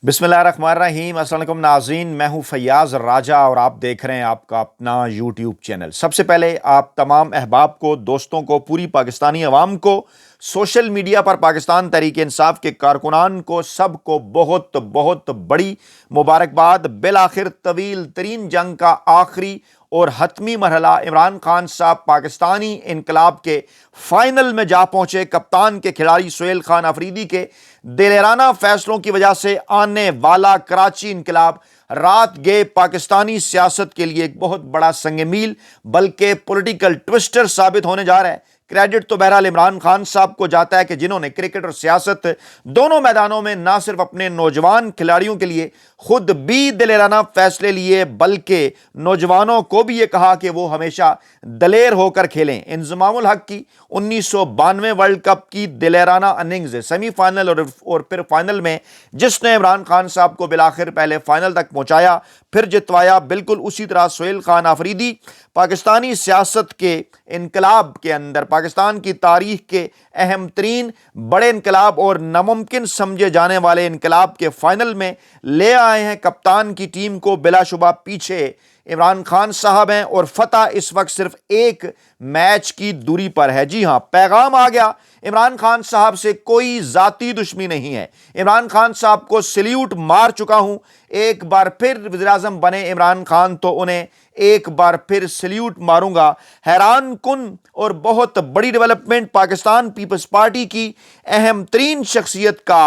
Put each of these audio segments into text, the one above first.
बिस्मिल्लाहिर्रहमानिर्रहीम। अस्सलाम वालेकुम नाज़रीन, मैं हूं फैयाज़ राजा और आप देख रहे हैं आपका अपना यूट्यूब चैनल। सबसे पहले आप तमाम अहबाब को, दोस्तों को, पूरी पाकिस्तानी अवाम को, सोशल मीडिया पर पाकिस्तान तहरीक इंसाफ के कारकुनान को, सबको बहुत बहुत बड़ी मुबारकबाद। बिल आखिर तवील तरीन जंग का आखिरी और हतमी मरहला इमरान खान साहब पाकिस्तानी इनकलाब के फाइनल में जा पहुंचे। कप्तान के खिलाड़ी सुहेल खान अफरीदी के दिलेराना फैसलों की वजह से आने वाला कराची इनकलाब रात गए पाकिस्तानी सियासत के लिए एक बहुत बड़ा संग मील बल्कि पॉलिटिकल ट्विस्टर साबित होने जा रहा है। क्रेडिट तो बहरहाल इमरान खान साहब को जाता है कि जिन्होंने क्रिकेट और सियासत दोनों मैदानों में ना सिर्फ अपने नौजवान खिलाड़ियों के लिए खुद भी दिलेराना फैसले लिए बल्कि नौजवानों को भी ये कहा कि वो हमेशा दलेर होकर खेलें। इंजमामुल हक की 1992 वर्ल्ड कप की दिलेराना इनिंग्स सेमीफाइनल और फिर फाइनल में जिसने इमरान खान साहब को बिलाखिर पहले फाइनल तक पहुंचाया फिर जितवाया, बिल्कुल उसी तरह सुहेल खान अफरीदी पाकिस्तानी सियासत के इनकलाब के अंदर, पाकिस्तान की तारीख के अहम तरीन बड़े इनकलाब और नामुमकिन समझे जाने वाले इनकलाब के फाइनल में ले आए हैं। कप्तान की टीम को बिलाशुबा पीछे इमरान खान साहब हैं और फतह इस वक्त सिर्फ एक मैच की दूरी पर है। जी हां, पैगाम आ गया। इमरान खान साहब से कोई जाती दुश्मनी नहीं है। इमरान खान साहब को सल्यूट मार चुका हूं। एक बार फिर वज़ीर-ए-आज़म बने इमरान खान तो उन्हें एक बार फिर सल्यूट मारूंगा। हैरान कुन और बहुत बड़ी डेवलपमेंट पाकिस्तान पीपल्स पार्टी की अहम तरीन शख्सियत का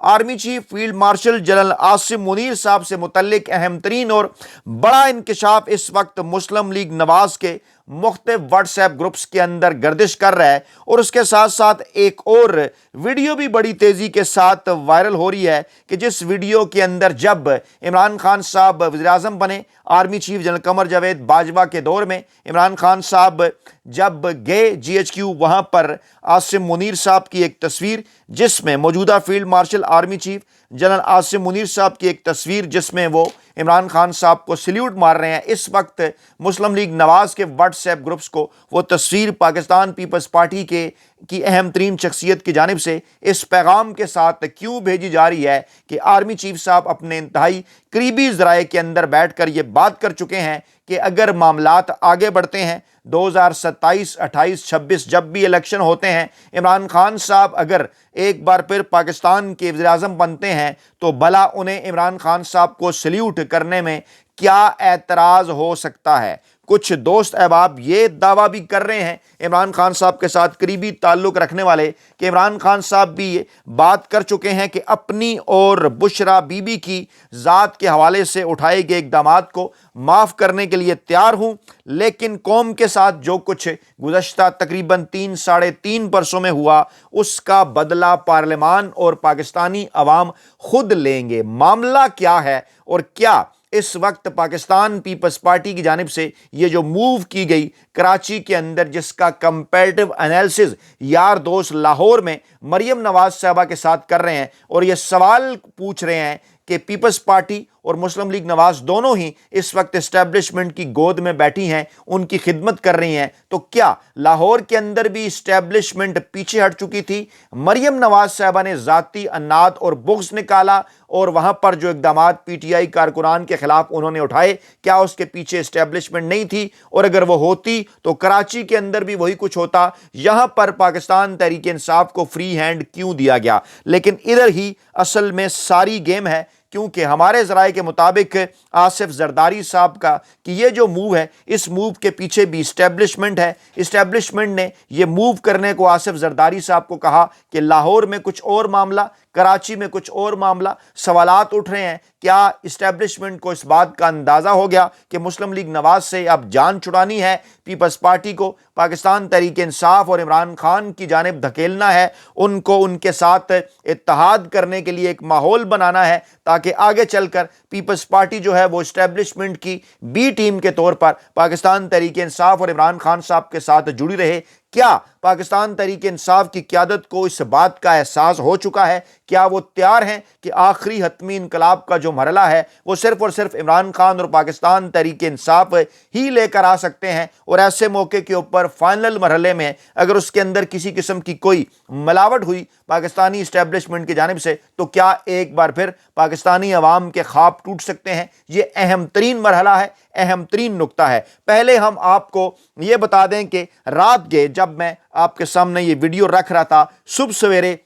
army chief field marshal general Asim Munir साहब से मुतल्लिक अहम तरीन और बड़ा इंकशाफ इस वक्त मुस्लिम लीग नवाज के मुख्तलिफ व्हाट्सएप ग्रुप्स के अंदर गर्दिश कर रहा है और उसके साथ साथ एक और वीडियो भी बड़ी तेजी के साथ वायरल हो रही है कि जिस वीडियो के अंदर जब इमरान खान साहब वज़ीर-ए-आज़म बने, army chief general Qamar Javed Bajwa के दौर में इमरान खान साहब जब गए GHQ, वहां पर आसिम मुनीर साहब की एक तस्वीर जिसमें मौजूदा field marshal army chief general Asim Munir साहब की एक तस्वीर जिसमें वो इमरान खान साहब को सल्यूट मार रहे हैं। इस वक्त मुस्लिम लीग नवाज के व्हाट्सएप ग्रुप्स को वो तस्वीर पाकिस्तान पीपल्स पार्टी की अहम तरीन शख्सियत की जानिब से इस पैगाम के साथ क्यों भेजी जा रही है कि आर्मी चीफ साहब अपने इंतहाई करीबी ज़राए के अंदर बैठकर ये बात कर चुके हैं कि अगर मामलात आगे बढ़ते हैं 2027, 28, 26 जब भी इलेक्शन होते हैं, इमरान खान साहब अगर एक बार फिर पाकिस्तान के वज़ीर-ए-आज़म बनते हैं तो भला उन्हें इमरान खान साहब को सल्यूट करने में क्या एतराज़ हो सकता है। कुछ दोस्त अहबाब ये दावा भी कर रहे हैं इमरान खान साहब के साथ करीबी ताल्लुक़ रखने वाले कि इमरान खान साहब भी ये बात कर चुके हैं कि अपनी और बुशरा बीबी की ज़ात के हवाले से उठाए गए इक़दामात को माफ़ करने के लिए तैयार हूँ, लेकिन कौम के साथ जो कुछ गुज़श्ता तकरीबन 3 साढ़े 3 बरसों में हुआ उसका बदला पार्लियामान और पाकिस्तानी अवाम खुद लेंगे। मामला क्या है और क्या इस वक्त पाकिस्तान पीपल्स पार्टी की जानिब से ये जो मूव की गई कराची के अंदर, जिसका कंपैरेटिव एनालिसिस यार दोस्त लाहौर में मरियम नवाज साहबा के साथ कर रहे हैं और ये सवाल पूछ रहे हैं कि पीपल्स पार्टी और मुस्लिम लीग नवाज दोनों ही इस वक्त इस्टेब्लिशमेंट की गोद में बैठी हैं, उनकी खिदमत कर रही हैं, तो क्या लाहौर के अंदर भी इस्टेब्लिशमेंट पीछे हट चुकी थी? मरियम नवाज साहबा ने ज़ाती अनाद और बुग़्ज़ निकाला और वहाँ पर जो इक़दामात PTI कारकुनान के ख़िलाफ़ उन्होंने उठाए, क्या उसके पीछे इस्टेब्लिशमेंट नहीं थी? और अगर वो होती तो कराची के अंदर भी वही कुछ होता। यहाँ पर पाकिस्तान तहरीक इंसाफ को फ्री हैंड क्यों दिया गया? लेकिन इधर ही असल में सारी गेम है, क्योंकि हमारे ज़राए के मुताबिक आसिफ जरदारी साहब का कि ये जो मूव है, इस मूव के पीछे भी इस्टेब्लिशमेंट है। इस्टेब्लिशमेंट ने ये मूव करने को आसिफ जरदारी साहब को कहा कि लाहौर में कुछ और मामला, कराची में कुछ और मामला। सवालात उठ रहे हैं, क्या इस्टेब्लिशमेंट को इस बात का अंदाज़ा हो गया कि मुस्लिम लीग नवाज से अब जान छुड़ानी है, पीपल्स पार्टी को पाकिस्तान तहरीक इंसाफ और इमरान खान की जानिब धकेलना है, उनको उनके साथ इत्तेहाद करने के लिए एक माहौल बनाना है ताकि आगे चलकर पीपल्स पार्टी जो है वो इस्टेब्लिशमेंट की बी टीम के तौर पर पाकिस्तान तहरीक इंसाफ और इमरान खान साहब के साथ जुड़ी रहे। क्या पाकिस्तान तहरीक इंसाफ की क़यादत को इस बात का एहसास हो चुका है? क्या वो तैयार हैं कि आखिरी हतमी इनकलाब का जो मरहला है वो सिर्फ और सिर्फ इमरान खान और पाकिस्तान तहरीक इंसाफ ही लेकर आ सकते हैं? और ऐसे मौके के ऊपर फाइनल मरहले में अगर उसके अंदर किसी किस्म की कोई मिलावट हुई पाकिस्तानी इस्टेब्लिशमेंट की जानिब से, तो क्या एक बार फिर पाकिस्तानी अवाम के ख्वाब टूट सकते हैं? ये अहम तरीन मरहला है, अहम तरीन नुक्ता है। पहले हम आपको ये बता दें कि रात के जब मैं आपके सामने ये वीडियो रख रहा था, सुबह सवेरे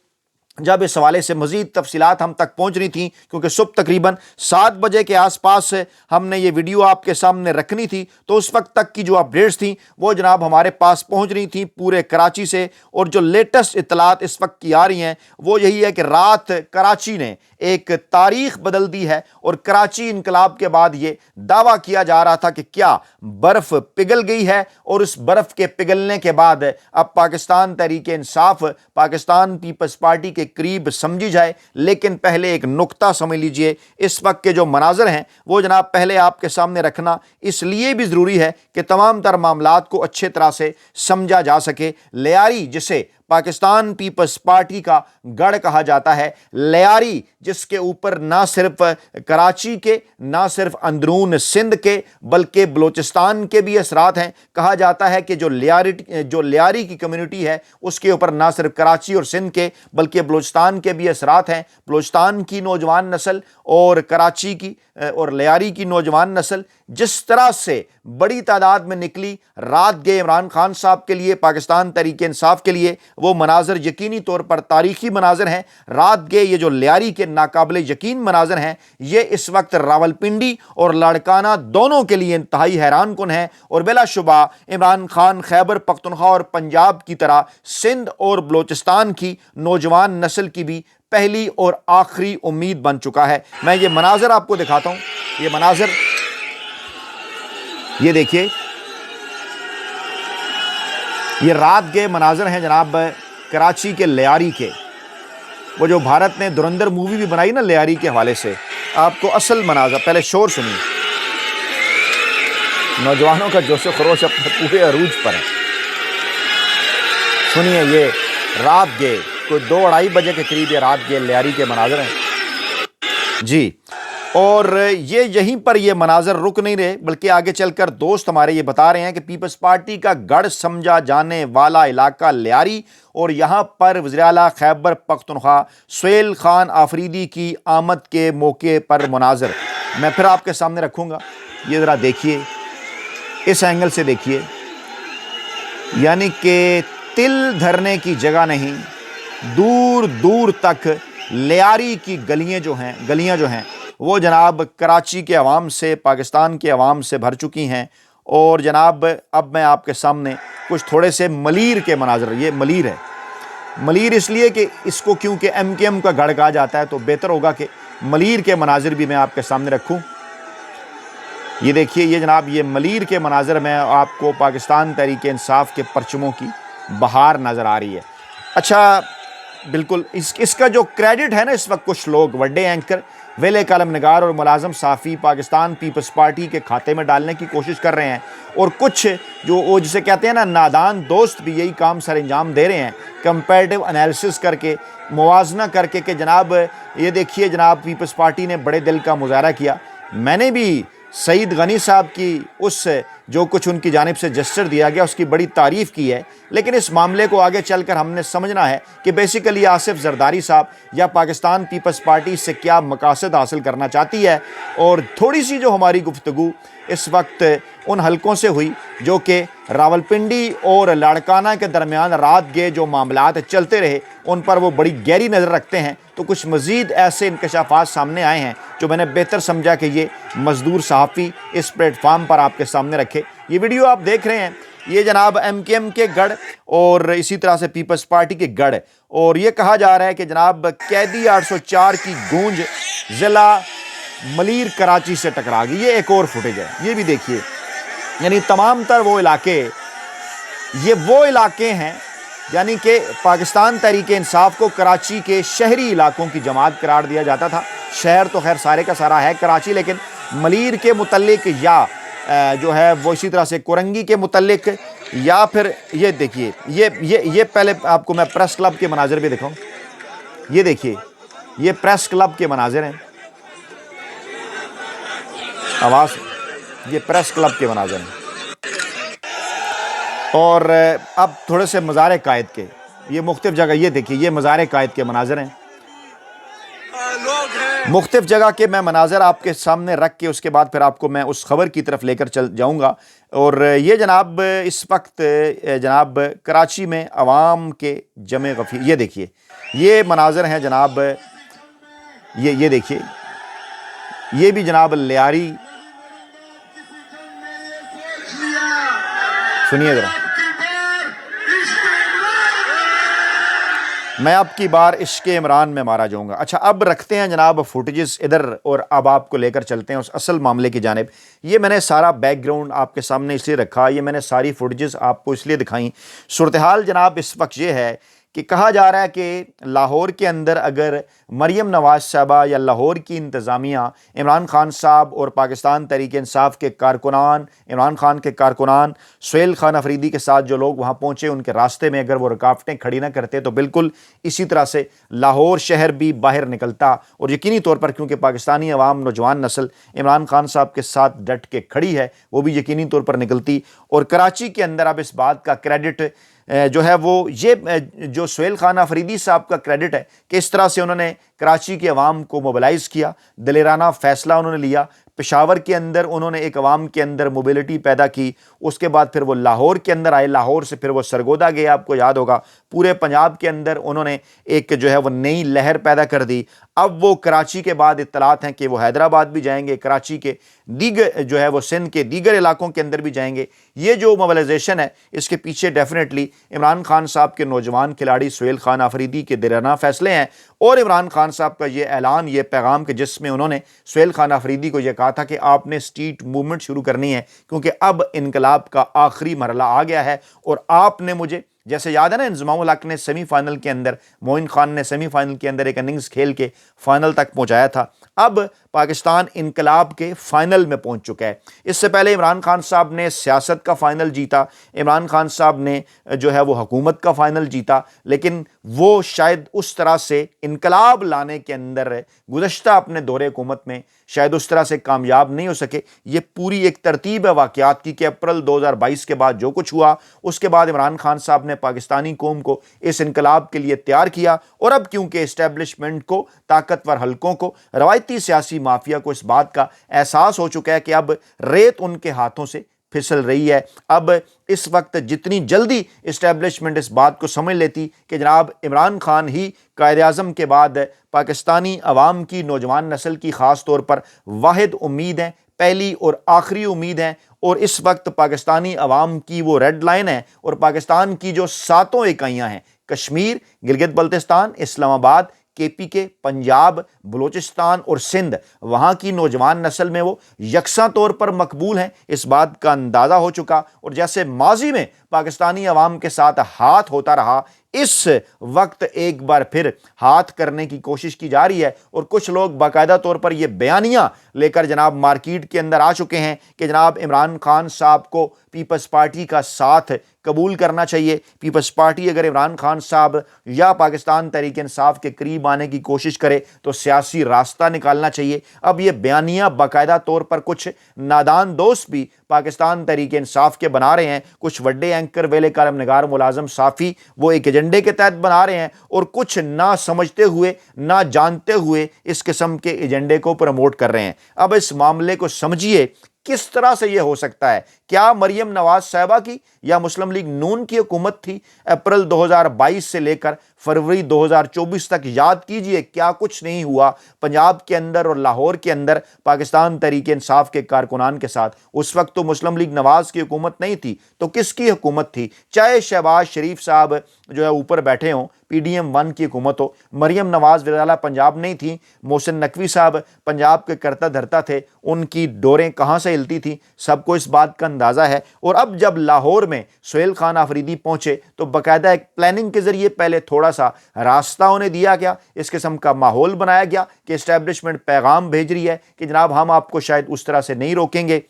जब इस हवाले से मज़ीद तफसीलात हम तक पहुंच रही थी, क्योंकि सुबह तकरीबन 7 बजे के आसपास हमने ये वीडियो आपके सामने रखनी थी, तो उस वक्त तक की जो अपडेट्स थी वो जनाब हमारे पास पहुंच रही थी पूरे कराची से। और जो लेटेस्ट इत्तलात इस वक्त की आ रही हैं वो यही है कि रात कराची ने एक तारीख बदल दी है, और कराची इनकलाब के बाद ये दावा किया जा रहा था कि क्या बर्फ़ पिघल गई है, और उस बर्फ़ के पिघलने के बाद अब पाकिस्तान तहरीक इंसाफ पाकिस्तान पीपल्स पार्टी के करीब समझी जाए। लेकिन पहले एक नुक्ता समझ लीजिए, इस वक्त के जो मनाजर हैं वो जनाब पहले आपके सामने रखना इसलिए भी ज़रूरी है कि तमाम तर मामलात को अच्छे तरह से समझा जा सके। लियारी, जिसे पाकिस्तान पीपल्स पार्टी का गढ़ कहा जाता है, लियारी जिसके ऊपर ना सिर्फ कराची के, ना सिर्फ अंदरून सिंध के, बल्कि बलूचिस्तान के भी असरात हैं। कहा जाता है कि जो लियारी की कम्युनिटी है उसके ऊपर ना सिर्फ कराची और सिंध के बल्कि बलूचिस्तान के भी असरात हैं। बलूचिस्तान की नौजवान नस्ल और कराची की और लियारी की नौजवान नस्ल जिस तरह से बड़ी तादाद में निकली रात गए इमरान खान साहब के लिए, पाकिस्तान तहरीक इंसाफ के लिए, वो मनाजर यकीनी तौर पर तारीखी मनाजर हैं। रात गए ये जो लियारी के नाकाबिले यकीन मनाजर हैं, ये इस वक्त रावलपिंडी और लाड़काना दोनों के लिए इंतहाई हैरान कुन हैं। और बिलाशुबा इमरान खान खैबर पख्तूनख्वा और पंजाब की तरह सिंध और बलूचिस्तान की नौजवान नस्ल की भी पहली और आखिरी उम्मीद बन चुका है। मैं ये मनाजर आपको दिखाता हूँ, ये मनाजर ये देखिए, ये रात के मनाजर हैं जनाब कराची के लियारी के। वो जो भारत ने धुरंधर मूवी भी बनाई ना लियारी के हवाले से, आपको असल मनाजर, पहले शोर सुनिए, नौजवानों का जोश खरोश अपने पूरे अरूज पर है। सुनिए, ये रात के कोई 2-2:30 बजे के करीब ये रात के लियारी के मनाजर हैं जी। और ये यहीं पर ये मनाजर रुक नहीं रहे, बल्कि आगे चलकर दोस्त हमारे ये बता रहे हैं कि पीपल्स पार्टी का गढ़ समझा जाने वाला इलाका लियारी, और यहाँ पर वज़ीर आला खैबर पख्तूनख्वा सुहेल खान आफरीदी की आमद के मौके पर मनाजर मैं फिर आपके सामने रखूँगा। ये ज़रा देखिए, इस एंगल से देखिए, यानी कि तिल धरने की जगह नहीं, दूर दूर तक लियारी की गलियाँ जो हैं वो जनाब कराची के अवाम से, पाकिस्तान के अवाम से भर चुकी हैं। और जनाब अब मैं आपके सामने कुछ थोड़े से मलीर के मनाजर, ये मलीर है, मलीर इसलिए कि इसको क्योंकि MKM का गढ़ कहा जाता है, तो बेहतर होगा कि मलीर के मनाजर भी मैं आपके सामने रखूं। ये देखिए, ये जनाब ये मलीर के मनाजर में आपको पाकिस्तान तहरीक इंसाफ के परचमों की बहार नज़र आ रही है। अच्छा, बिल्कुल इसका जो क्रेडिट है ना, इस वक्त कुछ लोग वड्डे एंकर, वेले कलम नगार और मुलाजम साफ़ी पाकिस्तान पीपल्स पार्टी के खाते में डालने की कोशिश कर रहे हैं, और कुछ जो वो जिसे कहते हैं ना नादान दोस्त भी यही काम सर अंजाम दे रहे हैं, कंपैरेटिव एनालिसिस करके, मुवाजना करके कि जनाब ये देखिए जनाब पीपल्स पार्टी ने बड़े दिल का मुजाहरा किया। मैंने भी सईद गनी साहब की उस जो कुछ उनकी जानिब से जेस्चर दिया गया उसकी बड़ी तारीफ़ की है, लेकिन इस मामले को आगे चलकर हमने समझना है कि बेसिकली आसिफ जरदारी साहब या पाकिस्तान पीपल्स पार्टी से क्या मकासद हासिल करना चाहती है। और थोड़ी सी जो हमारी गुफ्तगू इस वक्त उन हलकों से हुई जो कि रावलपिंडी और लाड़काना के दरमियान रात के जो मामलात चलते रहे उन पर वो बड़ी गहरी नज़र रखते हैं, तो कुछ मज़ीद ऐसे इंकशाफात सामने आए हैं जो मैंने बेहतर समझा कि ये मज़दूर सहाफ़ी इस प्लेटफार्म पर आपके सामने रखे। ये वीडियो आप देख रहे हैं, ये जनाब MKM के गढ़ और इसी तरह से पीपल्स पार्टी के गढ़, और ये कहा जा रहा है कि जनाब कैदी 804 की गूंज ज़िला मलीर कराची से टकरा गई। ये एक और फुटेज है, ये भी देखिए, यानी तमाम तर वो इलाके, ये वो इलाके हैं, यानी कि पाकिस्तान तहरीक इंसाफ को कराची के शहरी इलाकों की जमात करार दिया जाता था। शहर तो खैर सारे का सारा है कराची, लेकिन मलीर के मुतल्लिक या जो है वो इसी तरह से कोरंगी के मुतल्लिक, या फिर ये देखिए, ये पहले आपको मैं प्रेस क्लब के मनाजिर भी दिखाऊं। ये देखिए, ये प्रेस क्लब के मनाजिर हैं, आवाज़, ये प्रेस क्लब के मनाजिर हैं। और अब थोड़े से मज़ार कायद के, یہ مختلف جگہ، یہ دیکھیے یہ مزار قائد کے مناظر ہیں، مختلف جگہ کے میں مناظر آپ کے سامنے رکھ کے اس کے بعد پھر آپ کو میں اس خبر کی طرف لے کر چل جاؤں گا۔ اور یہ جناب اس وقت جناب کراچی میں عوام کے جمع غفیر، یہ دیکھیے یہ مناظر ہیں جناب، یہ دیکھیے یہ بھی جناب لیاری، سنیے ذرا، میں اب کی بار عشق عمران میں مارا جاؤں گا۔ اچھا اب رکھتے ہیں جناب فوٹیجز ادھر، اور اب آپ کو لے کر چلتے ہیں اس اصل معاملے کی جانب۔ یہ میں نے سارا بیک گراؤنڈ آپ کے سامنے اس لیے رکھا، یہ میں نے ساری فوٹیجز آپ کو اس لیے دکھائیں۔ صورتحال جناب اس وقت یہ ہے کہ کہا جا رہا ہے کہ لاہور کے اندر اگر مریم نواز صاحبہ یا لاہور کی انتظامیہ عمران خان صاحب اور پاکستان تحریک انصاف کے کارکنان، عمران خان کے کارکنان سہیل خان افریدی کے ساتھ جو لوگ وہاں پہنچے، ان کے راستے میں اگر وہ رکاوٹیں کھڑی نہ کرتے تو بالکل اسی طرح سے لاہور شہر بھی باہر نکلتا، اور یقینی طور پر کیونکہ پاکستانی عوام نوجوان نسل عمران خان صاحب کے ساتھ ڈٹ کے کھڑی ہے، وہ بھی یقینی طور پر نکلتی۔ اور کراچی کے اندر اب اس بات کا کریڈٹ جو ہے وہ یہ جو سہیل خان افریدی صاحب کا کریڈٹ ہے کہ اس طرح سے انہوں نے کراچی کے عوام کو موبلائز کیا، دلیرانہ فیصلہ انہوں نے لیا، پشاور کے اندر انہوں نے ایک عوام کے اندر موبلٹی پیدا کی، اس کے بعد پھر وہ لاہور کے اندر آئے، لاہور سے پھر وہ سرگودا گئے، آپ کو یاد ہوگا پورے پنجاب کے اندر انہوں نے ایک جو ہے وہ نئی لہر پیدا کر دی۔ اب وہ کراچی کے بعد اطلاعات ہیں کہ وہ حیدرآباد بھی جائیں گے، کراچی کے دیگر جو ہے وہ سندھ کے دیگر علاقوں کے اندر بھی جائیں گے۔ یہ جو موبلائزیشن ہے اس کے پیچھے ڈیفینیٹلی عمران خان صاحب کے نوجوان کھلاڑی سہیل خان افریدی کے دلیرانہ فیصلے ہیں، اور عمران خان صاحب کا یہ اعلان، یہ پیغام کہ جس میں انہوں نے سہیل خان افریدی کو یہ کہا تھا کہ آپ نے اسٹریٹ موومنٹ شروع کرنی ہے کیونکہ اب انقلاب کا آخری مرحلہ آ گیا ہے، اور آپ نے مجھے، جیسے یاد ہے نا انضمام الحق نے سیمی فائنل کے اندر، معین خان نے سیمی فائنل کے اندر ایک اننگز کھیل کے فائنل تک پہنچایا تھا، اب پاکستان انقلاب کے فائنل میں پہنچ چکا ہے۔ اس سے پہلے عمران خان صاحب نے سیاست کا فائنل جیتا، عمران خان صاحب نے جو ہے وہ حکومت کا فائنل جیتا، لیکن وہ شاید اس طرح سے انقلاب لانے کے اندر گزشتہ اپنے دور حکومت میں شاید اس طرح سے کامیاب نہیں ہو سکے۔ یہ پوری ایک ترتیب ہے واقعات کی کہ اپریل 2022 کے بعد جو کچھ ہوا، اس کے بعد عمران خان صاحب نے پاکستانی قوم کو اس انقلاب کے لیے تیار کیا، اور اب کیونکہ اسٹیبلشمنٹ کو، طاقتور حلقوں کو، روایتی سیاسی مافیا کو اس بات کا احساس ہو چکا ہے کہ اب ریت ان کے ہاتھوں سے پھسل رہی ہے۔ اب اس وقت جتنی جلدی اسٹیبلشمنٹ اس بات کو سمجھ لیتی کہ جناب عمران خان ہی قائد اعظم کے بعد پاکستانی عوام کی، نوجوان نسل کی خاص طور پر واحد امید ہیں، پہلی اور آخری امید ہیں، اور اس وقت پاکستانی عوام کی وہ ریڈ لائن ہے، اور پاکستان کی جو 7 اکائیاں ہیں، کشمیر، گلگت بلتستان، اسلام آباد، KPK، پنجاب، بلوچستان اور سندھ، وہاں کی نوجوان نسل میں وہ یکساں طور پر مقبول ہیں، اس بات کا اندازہ ہو چکا۔ اور جیسے ماضی میں پاکستانی عوام کے ساتھ ہاتھ ہوتا رہا، اس وقت ایک بار پھر ہاتھ کرنے کی کوشش کی جا رہی ہے، اور کچھ لوگ باقاعدہ طور پر یہ بیانیاں لے کر جناب مارکیٹ کے اندر آ چکے ہیں کہ جناب عمران خان صاحب کو پیپلز پارٹی کا ساتھ قبول کرنا چاہیے، پیپلز پارٹی اگر عمران خان صاحب یا پاکستان تحریک انصاف کے قریب آنے کی کوشش کرے تو سیاسی راستہ نکالنا چاہیے۔ اب یہ بیانیاں باقاعدہ طور پر کچھ نادان دوست بھی پاکستان تحریک انصاف کے بنا رہے ہیں، کچھ وڈے اینکر ویلے کالم نگار ملازم صافی وہ ایک ایجنڈے کے تحت بنا رہے ہیں، اور کچھ نہ سمجھتے ہوئے، نہ جانتے ہوئے اس قسم کے ایجنڈے کو پروموٹ کر رہے ہیں۔ اب اس معاملے کو سمجھیے کس طرح سے یہ ہو سکتا ہے؟ کیا مریم نواز صاحبہ کی یا مسلم لیگ نون کی حکومت تھی اپریل 2022 سے لے کر فروری 2024 تک؟ یاد کیجئے کیا کچھ نہیں ہوا پنجاب کے اندر اور لاہور کے اندر پاکستان تحریک انصاف کے کارکنان کے ساتھ۔ اس وقت تو مسلم لیگ نواز کی حکومت نہیں تھی، تو کس کی حکومت تھی؟ چاہے شہباز شریف صاحب جو ہے اوپر بیٹھے ہوں، PDM 1 کی حکومت ہو، مریم نواز وزیر اعلیٰ پنجاب نہیں تھی، محسن نقوی صاحب پنجاب کے کرتا دھرتا تھے، ان کی ڈوریں کہاں سے ہلتی تھیں، سب کو اس بات کا اندازہ ہے۔ اور اب جب لاہور میں سہیل خان افریدی پہنچے تو باقاعدہ ایک پلاننگ کے ذریعے پہلے تھوڑا سا راستہ انہیں دیا گیا، اس قسم کا ماحول بنایا گیا کہ اسٹیبلشمنٹ پیغام بھیج رہی ہے کہ جناب ہم آپ کو شاید اس طرح سے نہیں روکیں گے،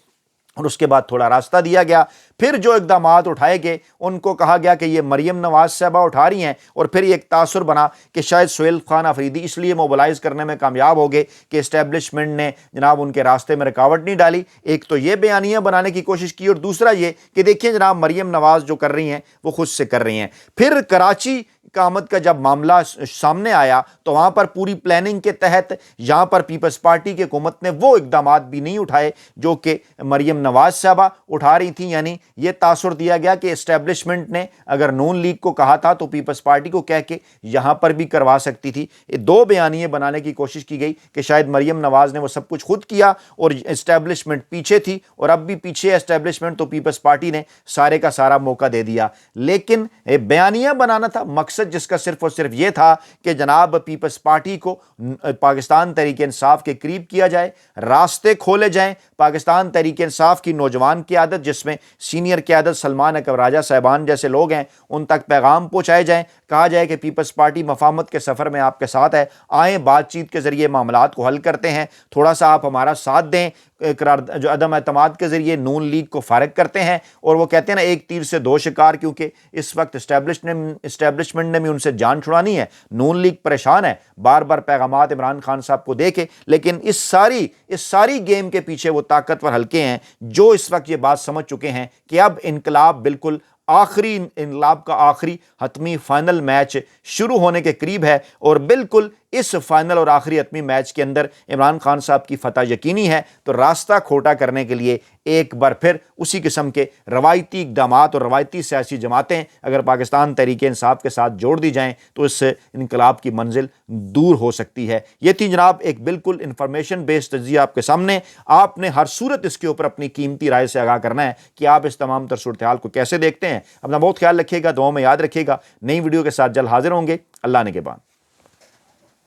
اور اس کے بعد تھوڑا راستہ دیا گیا۔ پھر جو اقدامات اٹھائے گئے ان کو کہا گیا کہ یہ مریم نواز صاحبہ اٹھا رہی ہیں، اور پھر ایک تاثر بنا کہ شاید سہیل خان افریدی اس لیے موبلائز کرنے میں کامیاب ہو گئے کہ اسٹیبلشمنٹ نے جناب ان کے راستے میں رکاوٹ نہیں ڈالی۔ ایک تو یہ بیانیاں بنانے کی کوشش کی، اور دوسرا یہ کہ دیکھیں جناب مریم نواز جو کر رہی ہیں وہ خود سے کر رہی ہیں۔ پھر کراچی اقامت کا جب معاملہ سامنے آیا تو وہاں پر پوری پلاننگ کے تحت یہاں پر پیپلز پارٹی کی حکومت نے وہ اقدامات بھی نہیں اٹھائے جو کہ مریم نواز صاحبہ اٹھا رہی تھیں. یعنی یہ تاثر دیا گیا کہ اسٹیبلشمنٹ نے اگر نون لیگ کو کہا تھا تو پیپلز پارٹی کو کہہ کے یہاں پر بھی کروا سکتی تھی. یہ دو بیانیے بنانے کی کوشش کی گئی کہ شاید مریم نواز نے وہ سب کچھ خود کیا اور اسٹیبلشمنٹ پیچھے تھی, اور اب بھی پیچھے ہے اسٹیبلشمنٹ, تو پیپلز پارٹی نے سارے کا سارا موقع دے دیا. لیکن بیانیہ بنانا تھا مقصد جس کا صرف اور صرف یہ تھا کہ جناب پیپلز پارٹی کو پاکستان تحریک انصاف کے قریب کیا جائے, راستے کھولے جائیں. پاکستان تحریک انصاف کی نوجوان قیادت جس میں سینئر قیادت سلمان اکبر راجہ صاحبان جیسے لوگ ہیں ان تک پیغام پہنچائے جائیں, کہا جائے کہ پیپلز پارٹی مفاہمت کے سفر میں آپ کے ساتھ ہے, آئیں بات چیت کے ذریعے معاملات کو حل کرتے ہیں, تھوڑا سا آپ ہمارا ساتھ دیں. جو عدم اعتماد کے ذریعے نون لیگ کو فارغ کرتے ہیں, اور وہ کہتے ہیں نا ایک تیر سے دو شکار, کیونکہ اس وقت اسٹیبلشمنٹ نے بھی ان سے جان چھڑانی ہے. نون لیگ پریشان ہے, بار بار پیغامات عمران خان صاحب کو دے کے, لیکن اس ساری گیم کے پیچھے وہ طاقتور حلقے ہیں جو اس وقت یہ بات سمجھ چکے ہیں کہ اب انقلاب بالکل آخری انقلاب کا آخری حتمی فائنل میچ شروع ہونے کے قریب ہے, اور بالکل اس فائنل اور آخری حتمی میچ کے اندر عمران خان صاحب کی فتح یقینی ہے. تو راستہ کھوٹا کرنے کے لیے ایک بار پھر اسی قسم کے روایتی اقدامات اور روایتی سیاسی جماعتیں اگر پاکستان تحریک انصاف کے ساتھ جوڑ دی جائیں تو اس سے انقلاب کی منزل دور ہو سکتی ہے. یہ تھی جناب ایک بالکل انفارمیشن بیسڈ تجزیہ آپ کے سامنے. آپ نے ہر صورت اس کے اوپر اپنی قیمتی رائے سے آگاہ کرنا ہے کہ آپ اس تمام تر صورتحال کو کیسے دیکھتے ہیں. اپنا بہت خیال رکھیے گا, دعاؤں میں یاد رکھیے گا. نئی ویڈیو کے ساتھ جلد حاضر ہوں گے. اللہ نے کے بعد.